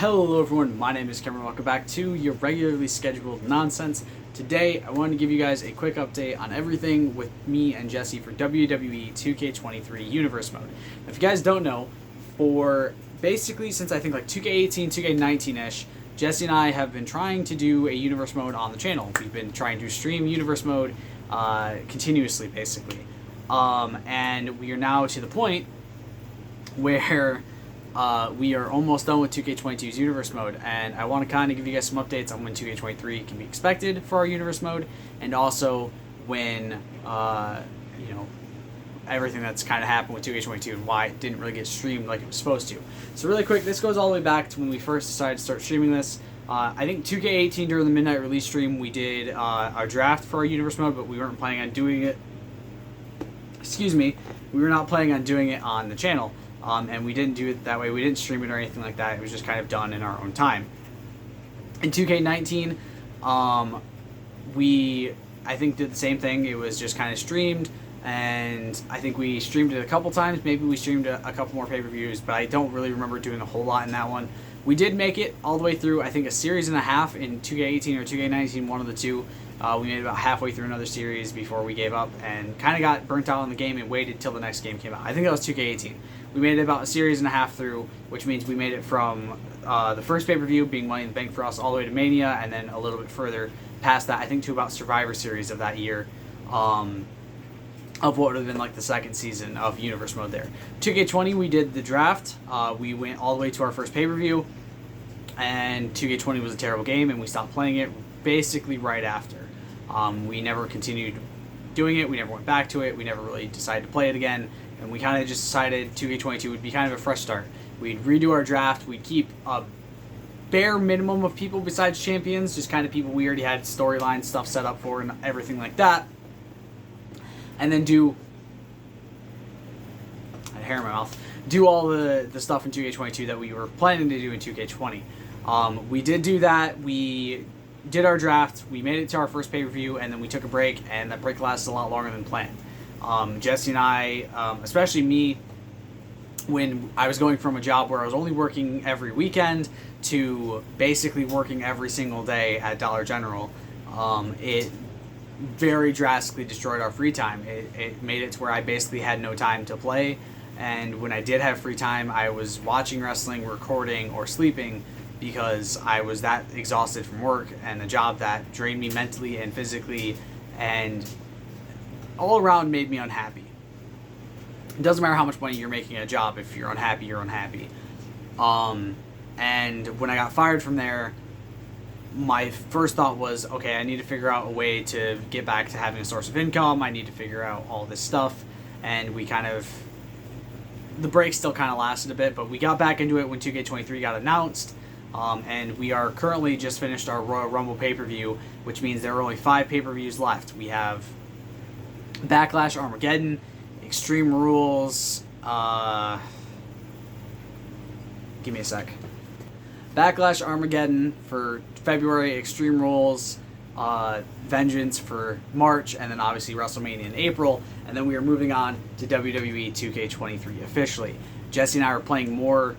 Hello everyone, my name is Cameron. Welcome back to your regularly scheduled nonsense. Today I wanted to give you guys a quick update on everything with me and Jesse for WWE 2K23 Universe Mode. If you guys don't know, for basically since I think like 2K18, 2K19-ish, Jesse and I have been trying to do a Universe Mode on the channel. We've been trying to stream Universe Mode continuously basically. And we are now to the point where we are almost done with 2K22's Universe Mode, and I want to kind of give you guys some updates on when 2K23 can be expected for our Universe Mode, and also when, everything that's kind of happened with 2K22 and why it didn't really get streamed like it was supposed to. So really quick, this goes all the way back to when we first decided to start streaming this. I think 2K18 during the midnight release stream, we did our draft for our Universe Mode, but we weren't planning on doing it. We were not planning on doing it on the channel. And we didn't do it that way. We didn't stream it or anything like that. It was just kind of done in our own time. In 2K19, I think did the same thing. It was just kind of streamed, and I think we streamed it a couple times. Maybe we streamed a couple more pay-per-views, but I don't really remember doing a whole lot in that one. We did make it all the way through, I think, a series and a half in 2K18 or 2K19, one of the two. We made it about halfway through another series before we gave up and kind of got burnt out on the game and waited till the next game came out. I think that was 2K18. We made it about a series and a half through, which means we made it from the first pay-per-view being Money in the Bank for us all the way to Mania, and then a little bit further past that, I think, to about Survivor Series of that year, of what would have been like the second season of Universe Mode there. 2K20, we did the draft. We went all the way to our first pay-per-view, and 2K20 was a terrible game, and we stopped playing it basically right after. We never continued doing it. We never went back to it. We never really decided to play it again. And we kind of just decided 2K22 would be kind of a fresh start. We'd redo our draft. We'd keep a bare minimum of people besides champions, just kind of people we already had storyline stuff set up for and everything like that. And then do... I had hair in my mouth. Do all the stuff in 2K22 that we were planning to do in 2K20. We did do that. We did our draft. We made it to our first pay-per-view, and then we took a break, and that break lasted a lot longer than planned. Jesse and I, especially me, when I was going from a job where I was only working every weekend to basically working every single day at Dollar General, it very drastically destroyed our free time. It made it to where I basically had no time to play, and when I did have free time, I was watching wrestling, recording, or sleeping because I was that exhausted from work and a job that drained me mentally and physically and all around made me unhappy. It doesn't matter how much money you're making at a job. If you're unhappy, you're unhappy. And when I got fired from there, my first thought was, okay, I need to figure out a way to get back to having a source of income. I need to figure out all this stuff. And the break still kind of lasted a bit, but we got back into it when 2K23 got announced. And we are currently just finished our Royal Rumble pay-per-view, which means there are only 5 pay-per-views left. We have Backlash, Armageddon, Extreme Rules, give me a sec. Backlash, Armageddon for February, Extreme Rules, Vengeance for March, and then obviously WrestleMania in April, and then we are moving on to WWE 2K23 officially. Jesse and I are playing more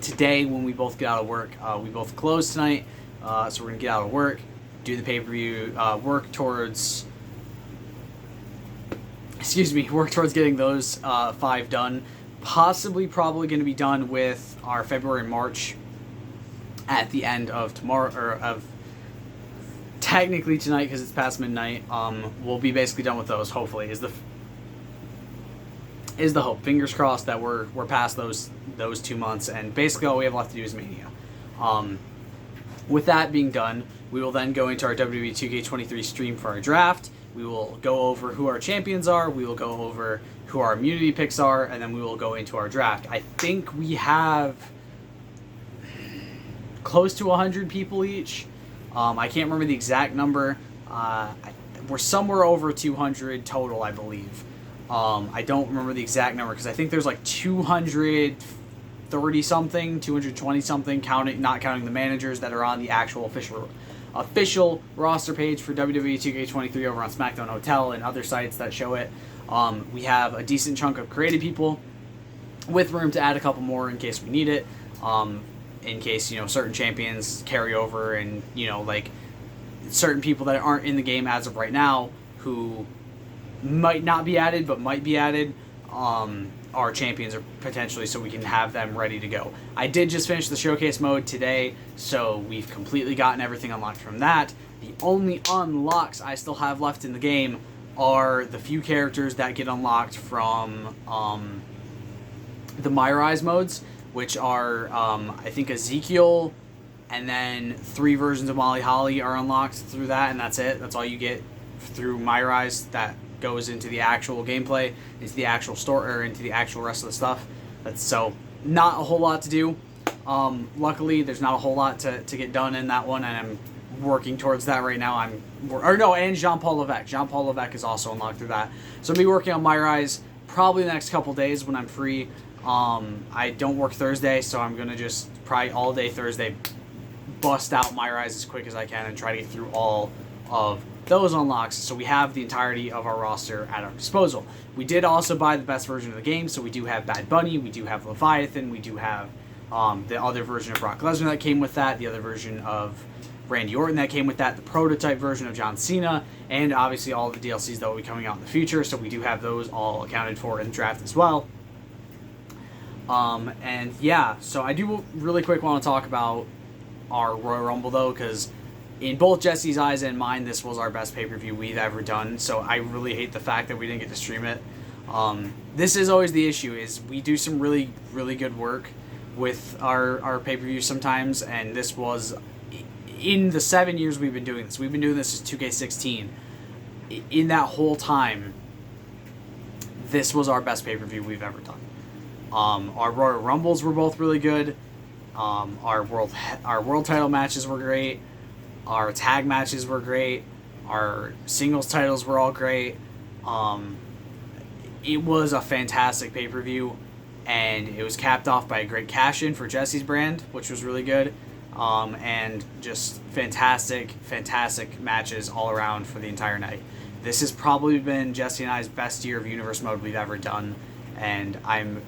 today when we both get out of work. We both close tonight, so we're going to get out of work, do the pay-per-view, work towards getting those 5 done. Probably going to be done with our February and March at the end of tomorrow, or of technically tonight because it's past midnight. We'll be basically done with those, hopefully, is the hope. Fingers crossed that we're past those 2 months, and basically all we have left to do is Mania. With that being done, we will then go into our WWE 2K23 stream for our draft. We will go over who our champions are, we will go over who our immunity picks are, and then we will go into our draft. I think we have close to 100 people each. I can't remember the exact number. We're somewhere over 200 total, I believe. I don't remember the exact number because I think there's like 230-something, 220-something, not counting the managers that are on the actual official roster page for WWE 2K23 over on SmackDown Hotel and other sites that show it. We have a decent chunk of creative people with room to add a couple more in case we need it. in case, certain champions carry over and, like certain people that aren't in the game as of right now who might not be added but might be added are champions or potentially, so we can have them ready to go. I did just finish the showcase mode today, so we've completely gotten everything unlocked from that. The only unlocks I still have left in the game are the few characters that get unlocked from the My Rise modes, which are I think Ezekiel, and then 3 versions of Molly Holly are unlocked through that, and that's it. That's all you get through My Rise that goes into the actual gameplay, into the actual store, or into the actual rest of the stuff. So not a whole lot to do. Luckily, there's not a whole lot to get done in that one, and I'm working towards that right now. And Jean-Paul Levesque. Jean-Paul Levesque is also unlocked through that. So I'll be working on My Rise probably the next couple days when I'm free. I don't work Thursday, so I'm going to just probably all day Thursday bust out My Rise as quick as I can and try to get through all of those unlocks, so we have the entirety of our roster at our disposal. We did also buy the best version of the game, so we do have Bad Bunny, we do have Leviathan, we do have the other version of Brock Lesnar that came with that, the other version of Randy Orton that came with that, the prototype version of John Cena, and obviously all the DLCs that will be coming out in the future, so we do have those all accounted for in the draft as well. And yeah, so I do really quick want to talk about our Royal Rumble though, because in both Jesse's eyes and mine, this was our best pay-per-view we've ever done, so I really hate the fact that we didn't get to stream it. This is always the issue, is we do some really, really good work with our pay-per-view sometimes, and this was, in the 7 years we've been doing this since 2K16, in that whole time, this was our best pay-per-view we've ever done. Our Royal Rumbles were both really good, our world title matches were great, our tag matches were great. Our singles titles were all great. It was a fantastic pay-per-view, and it was capped off by a great cash-in for Jesse's brand, which was really good. And just fantastic matches all around for the entire night. This has probably been Jesse and I's best year of Universe Mode we've ever done, and I'm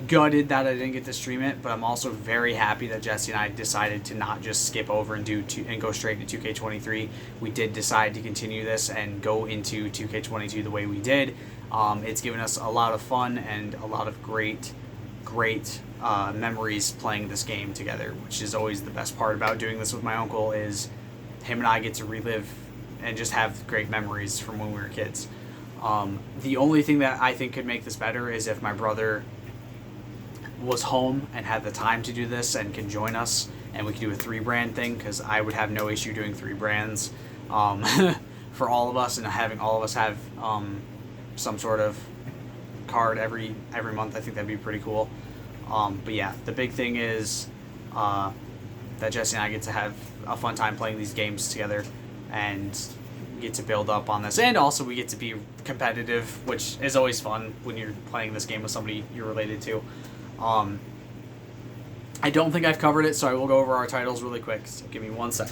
gutted that I didn't get to stream it, but I'm also very happy that Jesse and I decided to not just skip over and go straight into 2K23. We did decide to continue this and go into 2K22 the way we did. It's given us a lot of fun and a lot of great memories playing this game together, which is always the best part about doing this with my uncle, is him and I get to relive and just have great memories from when we were kids. The only thing that I think could make this better is if my brother was home and had the time to do this and can join us, and we could do a 3-brand thing, because I would have no issue doing 3 brands for all of us, and having all of us have some sort of card every month. I think that'd be pretty cool. But yeah, the big thing is that Jesse and I get to have a fun time playing these games together and get to build up on this, and also we get to be competitive, which is always fun when you're playing this game with somebody you're related to. I don't think I've covered it, so I will go over our titles really quick, so give me 1 sec.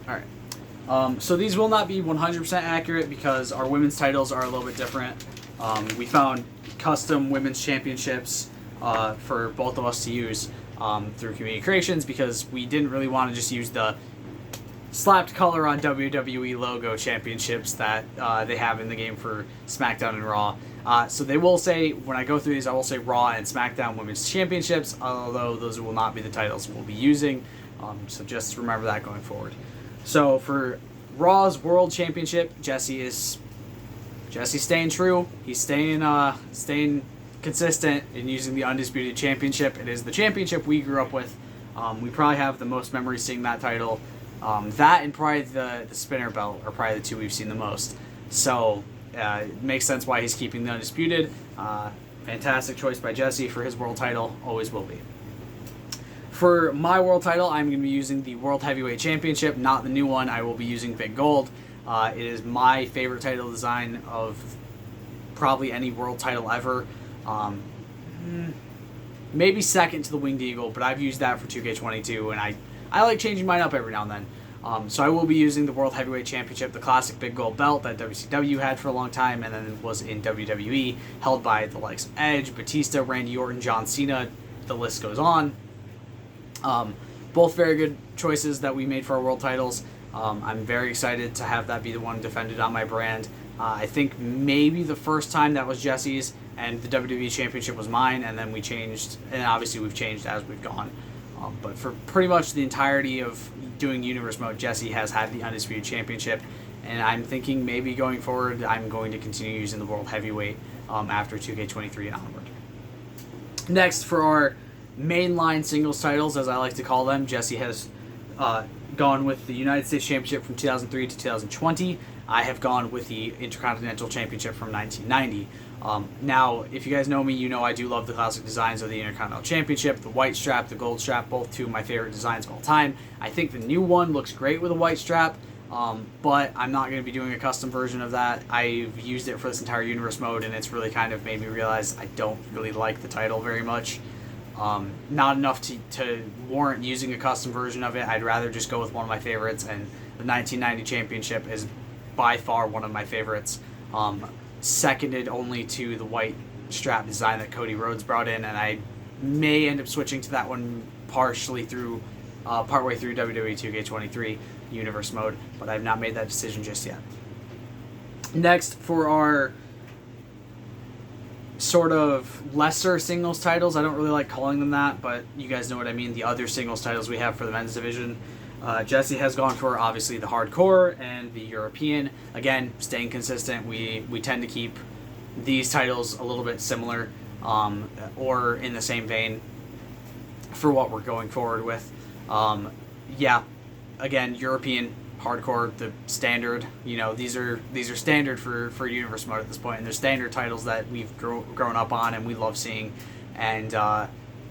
Alright, so these will not be 100% accurate because our women's titles are a little bit different. We found custom women's championships for both of us to use through Community Creations, because we didn't really want to just use the slapped color on WWE logo championships that they have in the game for SmackDown and Raw. So they will say, when I go through these, I will say Raw and SmackDown Women's Championships, although those will not be the titles we'll be using. So just remember that going forward. So for Raw's World Championship, Jesse's staying true. He's staying consistent in using the Undisputed Championship. It is the championship we grew up with. We probably have the most memories seeing that title. That and probably the spinner belt are probably the two we've seen the most. So it makes sense why he's keeping the Undisputed. Fantastic choice by Jesse for his world title. Always will be. For my world title, I'm going to be using the World Heavyweight Championship, not the new one. I will be using Big Gold. It is my favorite title design of probably any world title ever. Maybe second to the Winged Eagle, but I've used that for 2K22, and I like changing mine up every now and then. So I will be using the World Heavyweight Championship, the classic Big Gold belt that WCW had for a long time, and then was in WWE, held by the likes of Edge, Batista, Randy Orton, John Cena, the list goes on. Both very good choices that we made for our world titles. I'm very excited to have that be the one defended on my brand. I think maybe the first time that was Jesse's and the WWE Championship was mine, and then we changed, and obviously we've changed as we've gone. But for pretty much the entirety of doing Universe Mode, Jesse has had the Undisputed Championship, and I'm thinking maybe going forward I'm going to continue using the World Heavyweight after 2K23 and onward. Next, for our mainline singles titles, as I like to call them, Jesse has gone with the United States Championship from 2003 to 2020. I have gone with the Intercontinental Championship from 1990. Now, if you guys know me, you know I do love the classic designs of the Intercontinental Championship, the white strap, the gold strap, both two of my favorite designs of all time. I think the new one looks great with a white strap, but I'm not going to be doing a custom version of that. I've used it for this entire Universe Mode, and it's really kind of made me realize I don't really like the title very much. Not enough to warrant using a custom version of it. I'd rather just go with one of my favorites, and the 1990 Championship is by far one of my favorites. Seconded only to the white strap design that Cody Rhodes brought in, and I may end up switching to that one partway through WWE 2K23 Universe Mode, but I've not made that decision just yet. Next, for our sort of lesser singles titles, I don't really like calling them that, but you guys know what I mean, the other singles titles we have for the men's division. Jesse has gone for, obviously, the Hardcore and the European. Again, staying consistent. We tend to keep these titles a little bit similar or in the same vein for what we're going forward with. Again, European, Hardcore, the standard. You know, these are standard for Universe Mode at this point, and they're standard titles that we've grown up on and we love seeing. And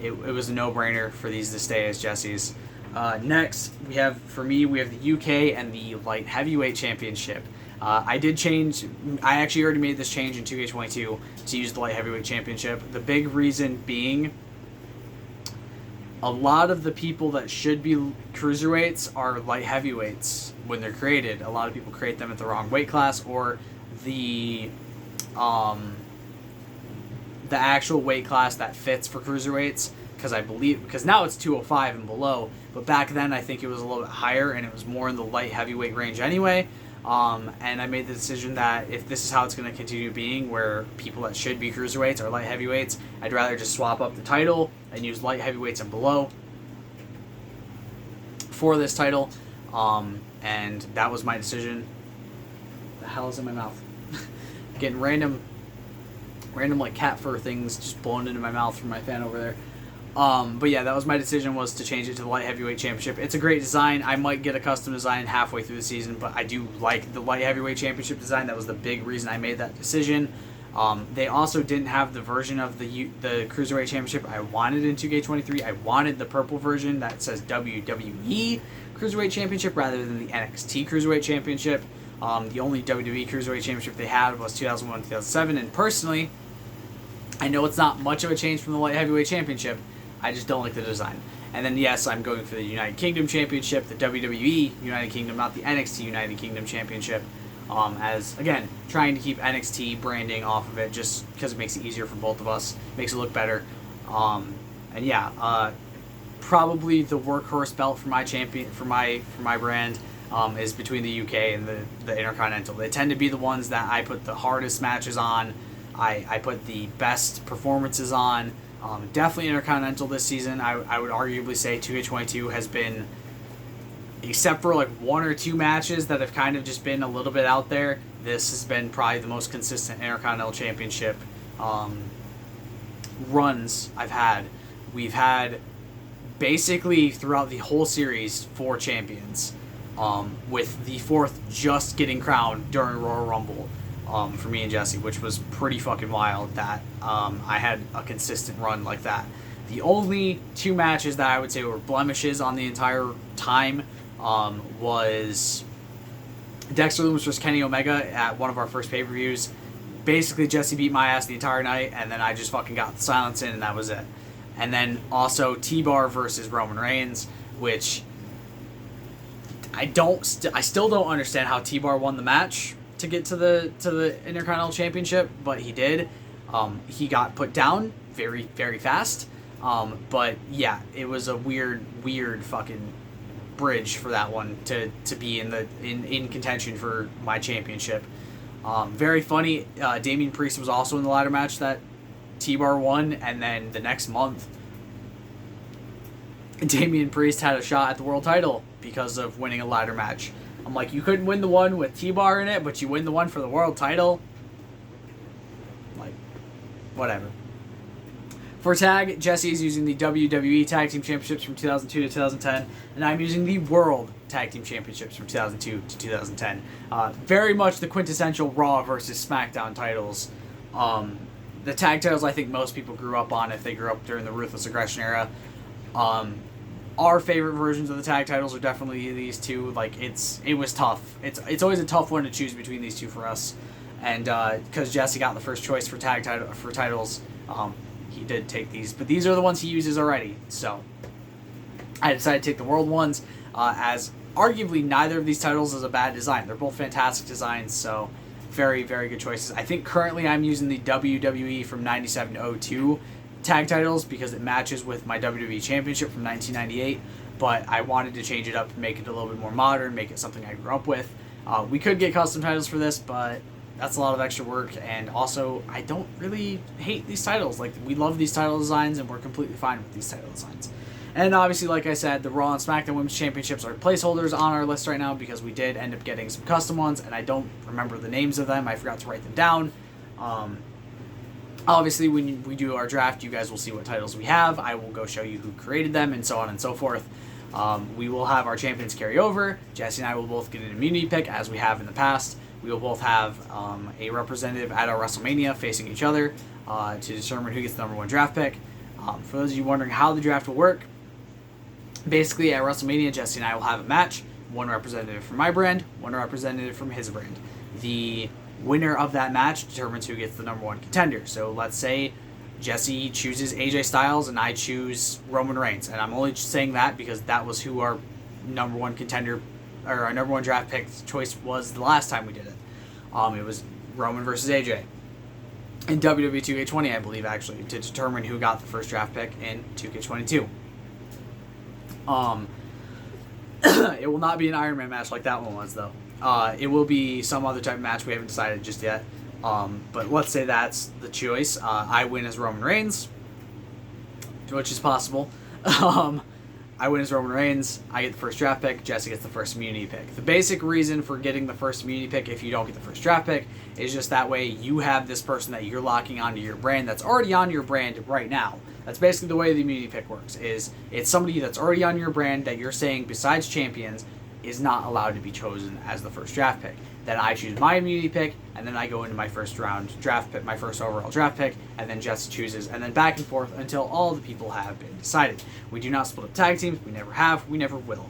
it was a no-brainer for these to stay as Jesse's. Next, we have the UK and the Light Heavyweight Championship. I actually already made this change in 2K22 to use the Light Heavyweight Championship. The big reason being, a lot of the people that should be cruiserweights are light heavyweights when they're created. A lot of people create them at the wrong weight class, or the actual weight class that fits for cruiserweights. Because now it's 205 and below, but back then I think it was a little bit higher, and it was more in the light heavyweight range anyway. And I made the decision that if this is how it's going to continue being, where people that should be cruiserweights are light heavyweights, I'd rather just swap up the title and use light heavyweights and below for this title. And that was my decision. The hell is in my mouth? Getting random like cat fur things just blown into my mouth from my fan over there. But yeah, that was my decision, was to change it to the Light Heavyweight Championship. It's a great design. I might get a custom design halfway through the season, but I do like the Light Heavyweight Championship design. That was the big reason I made that decision. They also didn't have the version of the Cruiserweight Championship I wanted in 2K23. I wanted the purple version that says WWE Cruiserweight Championship rather than the NXT Cruiserweight Championship. The only WWE Cruiserweight Championship they had was 2001-2007, and personally, I know it's not much of a change from the Light Heavyweight Championship. I just don't like the design. And then, yes, I'm going for the United Kingdom Championship, the WWE United Kingdom, not the NXT United Kingdom Championship. As, again, trying to keep NXT branding off of it just because it makes it easier for both of us, makes it look better. Probably the workhorse belt for my brand is between the UK and the Intercontinental. They tend to be the ones that I put the hardest matches on. I put the best performances on. Definitely Intercontinental this season. I would arguably say 2K22 has been, except for like one or two matches that have kind of just been a little bit out there, this has been probably the most consistent Intercontinental Championship runs I've had. We've had basically throughout the whole series 4 champions, with the 4th just getting crowned during Royal Rumble. For me and Jesse, which was pretty fucking wild that I had a consistent run like that. The only 2 matches that I would say were blemishes on the entire time was Dexter Lumis versus Kenny Omega at one of our first pay-per-views. Basically, Jesse beat my ass the entire night, and then I just fucking got the silence in, and that was it. And then also T-Bar versus Roman Reigns, which I still don't understand how T-Bar won the match to get to the Intercontinental Championship, but he did. He got put down very, very fast. But yeah, it was a weird fucking bridge for that one to be in contention for my championship. Very funny. Damian Priest was also in the ladder match that T-Bar won, and then the next month, Damian Priest had a shot at the world title because of winning a ladder match. I'm like, you couldn't win the one with T-Bar in it, but you win the one for the world title? Like, whatever. For tag, Jesse is using the WWE Tag Team Championships from 2002 to 2010, and I'm using the World Tag Team Championships from 2002 to 2010. Very much the quintessential Raw versus SmackDown titles. The tag titles I think most people grew up on if they grew up during the Ruthless Aggression era. Our favorite versions of the tag titles are definitely these two. Like, it was tough. It's always a tough one to choose between these two for us, and because Jesse got the first choice for titles, he did take these, but these are the ones he uses already. So I decided to take the world ones, as arguably neither of these titles is a bad design. They're both fantastic designs, so very, very good choices. I think currently I'm using the WWE from 97 to 02 tag titles because it matches with my WWE Championship from 1998, but I wanted to change it up, make it a little bit more modern, make it something I grew up with. We could get custom titles for this, but that's a lot of extra work, and also I don't really hate these titles. Like, we love these title designs, and we're completely fine with these title designs. And obviously, like I said, the Raw and SmackDown Women's Championships are placeholders on our list right now because we did end up getting some custom ones, and I don't remember the names of them. I forgot to write them down. Obviously, when we do our draft, you guys will see what titles we have. I will go show you who created them, and so on and so forth. We will have our champions carry over. Jesse and I will both get an immunity pick, as we have in the past. We will both have a representative at our WrestleMania facing each other to determine who gets the number one draft pick. For those of you wondering how the draft will work, basically at WrestleMania, Jesse and I will have a match. One representative from my brand, one representative from his brand. The winner of that match determines who gets the number one contender. So let's say Jesse chooses AJ Styles and I choose Roman Reigns. And I'm only saying that because that was who our number one contender, or our number one draft pick choice was the last time we did it. It was Roman versus AJ in WWE 2K20, I believe, actually, to determine who got the first draft pick in 2K22. It will not be an Iron Man match like that one was, though. It will be some other type of match we haven't decided just yet. But let's say that's the choice. I win as Roman Reigns, which is possible. I win as Roman Reigns, I get the first draft pick, Jesse gets the first immunity pick. The basic reason for getting the first immunity pick if you don't get the first draft pick is just that way you have this person that you're locking onto your brand that's already on your brand right now. That's basically the way the immunity pick works, is it's somebody that's already on your brand that you're saying, besides champions, is not allowed to be chosen as the first draft pick. Then I choose my immunity pick, and then I go into my first round draft pick, my first overall draft pick, and then Jesse chooses, and then back and forth until all the people have been decided. We do not split up tag teams. We never have. We never will.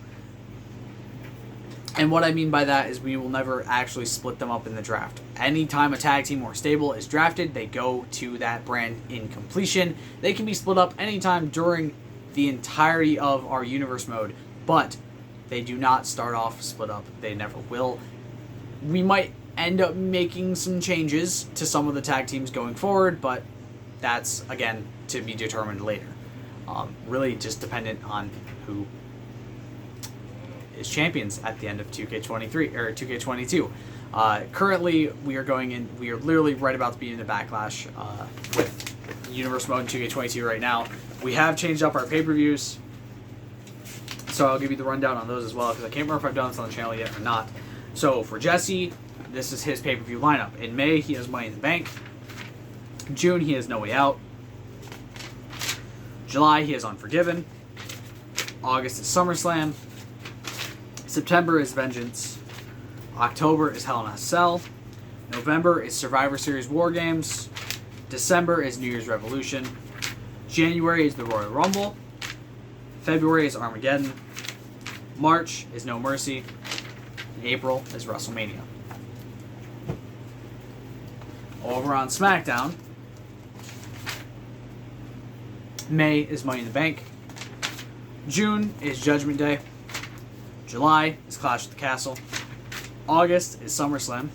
And what I mean by that is we will never actually split them up in the draft. Anytime a tag team or stable is drafted, they go to that brand in completion. They can be split up anytime during the entirety of our universe mode, but they do not start off split up. They never will. We might end up making some changes to some of the tag teams going forward, but that's, again, to be determined later. Really just dependent on who is champions at the end of 2K23 or 2K22. Currently, we are literally right about to be in the Backlash with Universe Mode in 2K22 right now. We have changed up our pay-per-views, so I'll give you the rundown on those as well, because I can't remember if I've done this on the channel yet or not. So for Jesse, this is his pay-per-view lineup. In May, he has Money in the Bank. In June, he has No Way Out. July, he has Unforgiven. August is SummerSlam. September is Vengeance. October is Hell in a Cell. November is Survivor Series War Games. December is New Year's Revolution. January is the Royal Rumble. February is Armageddon. March is No Mercy. And April is WrestleMania. Over on SmackDown, May is Money in the Bank. June is Judgment Day. July is Clash at the Castle. August is SummerSlam.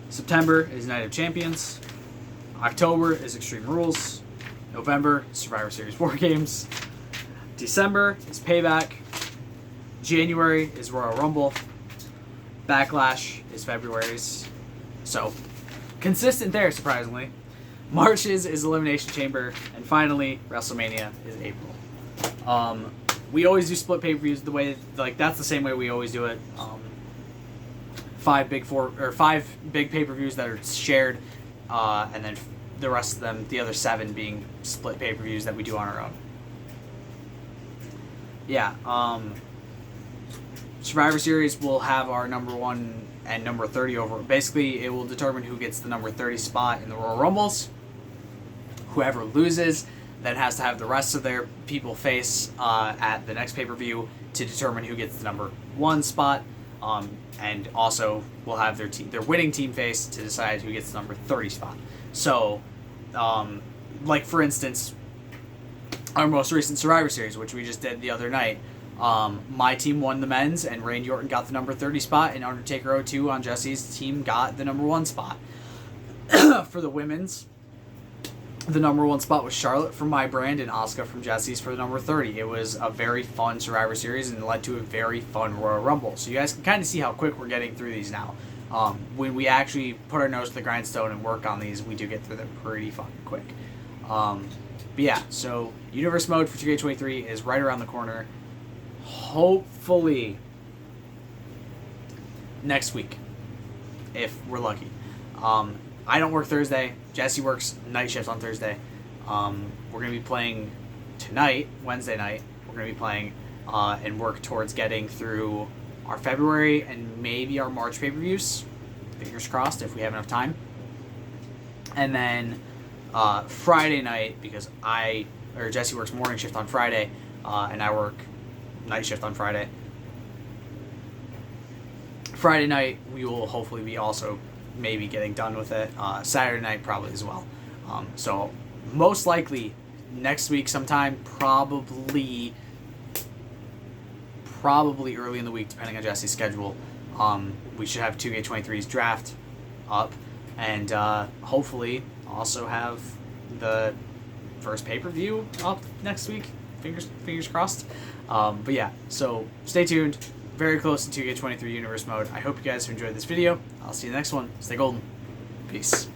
September is Night of Champions. October is Extreme Rules. November, Survivor Series War Games. December is Payback. January is Royal Rumble. Backlash is February's. So, consistent there, surprisingly. March is Elimination Chamber. And finally, WrestleMania is April. We always do split pay-per-views the way, like, that's the same way we always do it. 5 big pay-per-views that are shared, and then the rest of them, the other 7 being split pay-per-views that we do on our own. Yeah, Survivor Series will have our number 1 and number 30 over. Basically, it will determine who gets the number 30 spot in the Royal Rumbles. Whoever loses then has to have the rest of their people face at the next pay-per-view to determine who gets the number 1 spot. And also will have their winning team face to decide who gets the number 30 spot. So, like for instance, our most recent Survivor Series, which we just did the other night, my team won the men's, and Randy Orton got the number 30 spot, and Undertaker 02 on Jesse's team got the number 1 spot. For the women's, the number 1 spot was Charlotte from my brand and Asuka from Jesse's for the number 30. It was a very fun Survivor Series and led to a very fun Royal Rumble. So you guys can kind of see how quick we're getting through these now. When we actually put our nose to the grindstone and work on these, we do get through them pretty fucking quick. But yeah, so Universe Mode for 2K23 is right around the corner. Hopefully next week, if we're lucky. I don't work Thursday. Jesse works night shift on Thursday. We're going to be playing tonight, Wednesday night. We're going to be playing and work towards getting through our February and maybe our March pay-per-views. Fingers crossed if we have enough time. And then Friday night, because Jesse works morning shift on Friday, and I work night shift on Friday. Friday night, we will hopefully be also maybe getting done with it. Saturday night probably as well. So most likely next week sometime, probably early in the week, depending on Jesse's schedule. We should have 2K23's draft up, and hopefully also have the first pay-per-view up next week. Fingers crossed. But yeah, so stay tuned. Very close to 2K23 Universe Mode. I hope you guys have enjoyed this video. I'll see you in the next one. Stay golden. Peace.